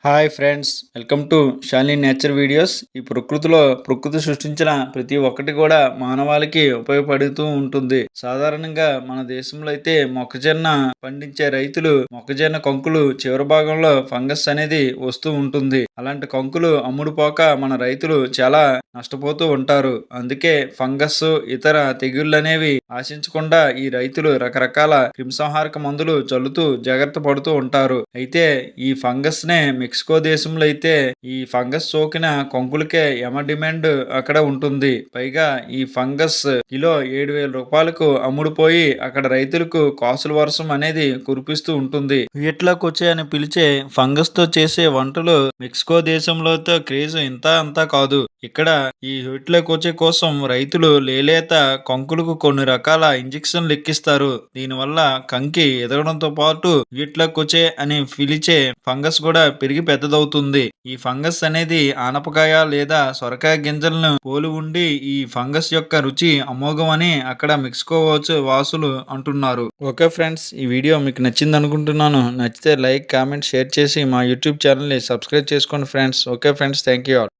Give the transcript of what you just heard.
Hi friends, welcome to Shalini nature videos. ఈ ప్రకృతి సృష్టించిన ప్రతి ఒక్కటి కూడా మానవాళికి ఉపయోగపడుతూ ఉంటుంది. సాధారణంగా మన దేశంలో అయితే మొక్కజొన్న పండించే రైతులు మొక్కజొన్న కంకులు చివరి భాగంలో ఫంగస్ అనేది వస్తూ ఉంటుంది. అలాంటి కంకులు అమ్ముడుపోక మన రైతులు చాలా నష్టపోతూ ఉంటారు. అందుకే ఫంగస్ ఇతర తెగుళ్ళు అనేవి ఆశించకుండా ఈ రైతులు రకరకాల క్రిమిసంహారక మందులు చల్లుతూ జాగ్రత్త పడుతూ ఉంటారు. అయితే ఈ ఫంగస్ నే మెక్సికో దేశంలో అయితే ఈ ఫంగస్ సోకిన కొంకులకే యమ డిమాండ్ అక్కడ ఉంటుంది. పైగా ఈ ఫంగస్ కిలో 7,000 రూపాయలకు అమ్ముడుపోయి అక్కడ రైతులకు కాసుల వర్షం అనేది కురిపిస్తూ ఉంటుంది. వీటిలో కొచ్చే అని పిలిచే ఫంగస్ తో చేసే వంటలు మెక్సికో దేశంలో క్రేజ్ ఇంత అంతా కాదు. ఇక్కడ ఈ వీటిలో కొచ్చే కోసం రైతులు లేలేత కంకులకు కొన్ని రకాల ఇంజెక్షన్లు ఎక్కిస్తారు. దీనివల్ల కంకి ఎదగడంతో పాటు వీటిలో కొచ్చే అని పిలిచే ఫంగస్ కూడా పెరిగి పెద్దదవుతుంది. ఈ ఫంగస్ అనేది ఆనపకాయ లేదా సొరకాయ గింజలను పోలి ఉండి ఈ ఫంగస్ యొక్క రుచి అమోఘం అని అక్కడ మెక్సికో వాసులు అంటున్నారు. ఓకే ఫ్రెండ్స్, ఈ వీడియో మీకు నచ్చింది అనుకుంటున్నాను. నచ్చితే లైక్, కామెంట్, షేర్ చేసి మా యూట్యూబ్ ఛానల్ని సబ్స్క్రైబ్ చేసుకోండి friends. Okay friends, thank you all.